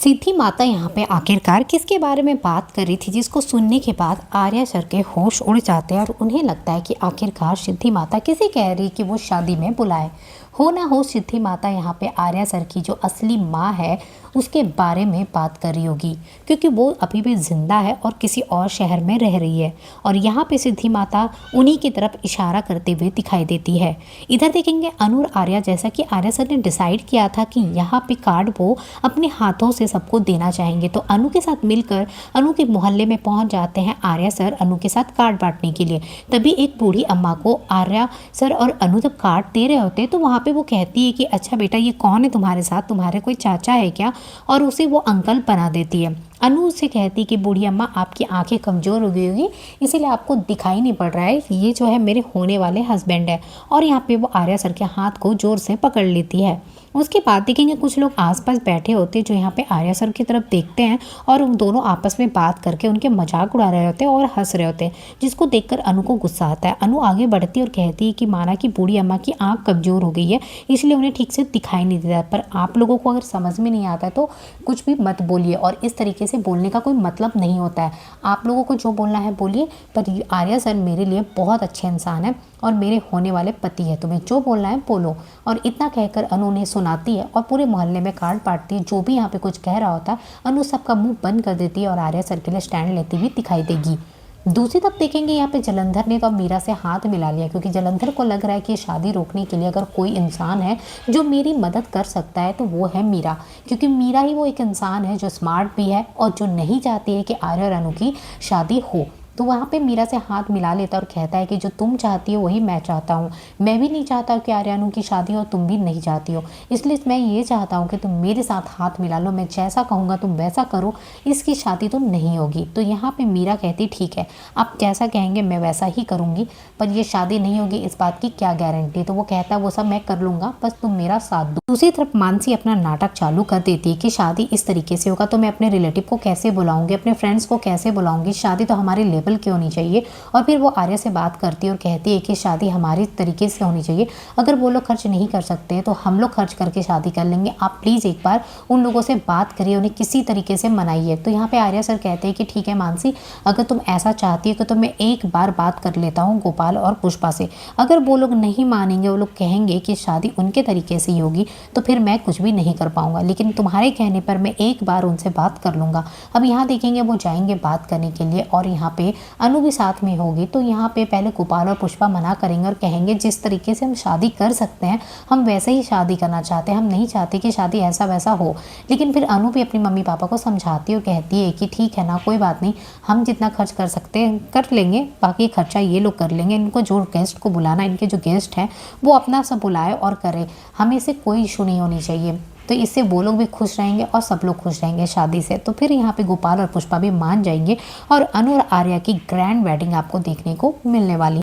सिद्धि माता यहाँ पे आखिरकार किसके बारे में बात कर रही थी, जिसको सुनने के बाद आर्या सर के होश उड़ जाते हैं और उन्हें लगता है कि आखिरकार सिद्धि माता किसे कह रही कि वो शादी में बुलाए। हो ना हो सिद्धि माता यहाँ पे आर्या सर की जो असली माँ है उसके बारे में बात कर रही होगी, क्योंकि वो अभी भी जिंदा है और किसी और शहर में रह रही है। और यहाँ पे सिद्धि माता उन्हीं की तरफ इशारा करते हुए दिखाई देती है। इधर देखेंगे अनु और आर्या, जैसा कि आर्या सर ने डिसाइड किया था कि यहाँ पे कार्ड वो अपने हाथों से सबको देना चाहेंगे, तो अनु के साथ मिलकर अनु के मोहल्ले में पहुंच जाते हैं आर्या सर अनु के साथ कार्ड बांटने के लिए। तभी एक बूढ़ी अम्मा को आर्या सर और अनु जब कार्ड दे रहे होते हैं तो वहाँ पे वो कहती है कि अच्छा बेटा, ये कौन है तुम्हारे साथ, तुम्हारे कोई चाचा है क्या? और उसे वो अंकल बना देती है। अनु से कहती कि बूढ़ी अम्मा, आपकी आंखें कमज़ोर हो गई होगी इसीलिए आपको दिखाई नहीं पड़ रहा है, ये जो है मेरे होने वाले हस्बैंड है। और यहाँ पे वो आर्या सर के हाथ को ज़ोर से पकड़ लेती है। उसके बाद देखेंगे कुछ लोग आसपास बैठे होते हैं जो यहाँ पे आर्या सर की तरफ देखते हैं और उन दोनों आपस में बात करके उनके मजाक उड़ा रहे होते हैं और हंस रहे होते हैं, जिसको देखकर अनु को गुस्सा आता है। अनु आगे बढ़ती है और कहती है कि माना कि बूढ़ी अम्मा की आंख कमज़ोर हो गई है इसलिए उन्हें ठीक से दिखाई नहीं देता, पर आप लोगों को अगर समझ में नहीं आता है तो कुछ भी मत बोलिए, और इस तरीके से बोलने का कोई मतलब नहीं होता है। आप लोगों को जो बोलना है बोलिए, पर आर्या सर मेरे लिए बहुत अच्छे इंसान है और मेरे होने वाले पति है, तुम्हें जो बोलना है बोलो। और इतना कहकर अनु ने सुनाती है और पूरे मोहल्ले में कार्ड बांटती है। जो भी यहाँ पे कुछ कह रहा होता है अनु सबका मुंह बंद कर देती है और आर्या सर के लिए स्टैंड लेती हुई दिखाई देगी। दूसरी तरफ देखेंगे यहाँ पे जलंधर ने तो अब मीरा से हाथ मिला लिया, क्योंकि जलंधर को लग रहा है कि शादी रोकने के लिए अगर कोई इंसान है जो मेरी मदद कर सकता है तो वो है मीरा, क्योंकि मीरा ही वो एक इंसान है जो स्मार्ट भी है और जो नहीं चाहती है कि आर्या और अनु की शादी हो। तो वहाँ पे मीरा से हाथ मिला लेता और कहता है कि जो तुम चाहती हो वही मैं चाहता हूँ। मैं भी नहीं चाहता कि आर्या अनु की शादी हो, तुम भी नहीं चाहती हो, इसलिए मैं ये चाहता हूँ कि तुम मेरे साथ हाथ मिला लो, मैं जैसा कहूँगा तुम वैसा करो, इसकी शादी तो नहीं होगी। तो यहाँ पे मीरा कहती ठीक है, आप जैसा कहेंगे मैं वैसा ही करूँगी, पर ये शादी नहीं होगी इस बात की क्या गारंटी? तो वो कहता है वो सब मैं कर लूँगा, बस तुम मेरा साथ दो। दूसरी तरफ मानसी अपना नाटक चालू कर देती है कि शादी इस तरीके से होगा तो मैं अपने रिलेटिव को कैसे बुलाऊंगी, अपने फ्रेंड्स को कैसे बुलाऊंगी, शादी तो हमारे लेवल की होनी चाहिए। और फिर वो आर्या से बात करती है और कहती है कि शादी हमारी तरीके से होनी चाहिए, अगर वो लोग खर्च नहीं कर सकते तो हम लोग खर्च करके शादी कर लेंगे, आप प्लीज़ एक बार उन लोगों से बात करिए, उन्हें किसी तरीके से मनाइए। तो यहाँ पे आर्या सर कहते हैं कि ठीक है मानसी, अगर तुम ऐसा चाहती हो तो मैं एक बार बात कर लेता हूँ गोपाल और पुष्पा से, अगर वो लोग नहीं मानेंगे, वो लोग कहेंगे कि शादी उनके तरीके से ही होगी तो फिर मैं कुछ भी नहीं कर पाऊंगा, लेकिन तुम्हारे कहने पर मैं एक बार उनसे बात कर लूँगा। अब यहाँ देखेंगे वो जाएंगे बात करने के लिए और यहाँ पे अनु भी साथ में होगी। तो यहाँ पे पहले गोपाल और पुष्पा मना करेंगे और कहेंगे जिस तरीके से हम शादी कर सकते हैं हम वैसे ही शादी करना चाहते हैं, हम नहीं चाहते कि शादी ऐसा वैसा हो। लेकिन फिर अनु भी अपनी मम्मी पापा को समझाती है और कहती है कि ठीक है ना, कोई बात नहीं, हम जितना खर्च कर सकते हैं कर लेंगे, बाकी खर्चा ये लोग कर लेंगे, इनको जो गेस्ट को बुलाना, इनके जो गेस्ट हैं वो अपना सब बुलाए और करे, हमें से कोई इशू नहीं होनी चाहिए। तो इससे वो लोग भी खुश रहेंगे और सब लोग खुश रहेंगे शादी से। तो फिर यहाँ पे गोपाल और पुष्पा भी मान जाएंगे और अनु और आर्या की ग्रैंड वेडिंग आपको देखने को मिलने वाली है।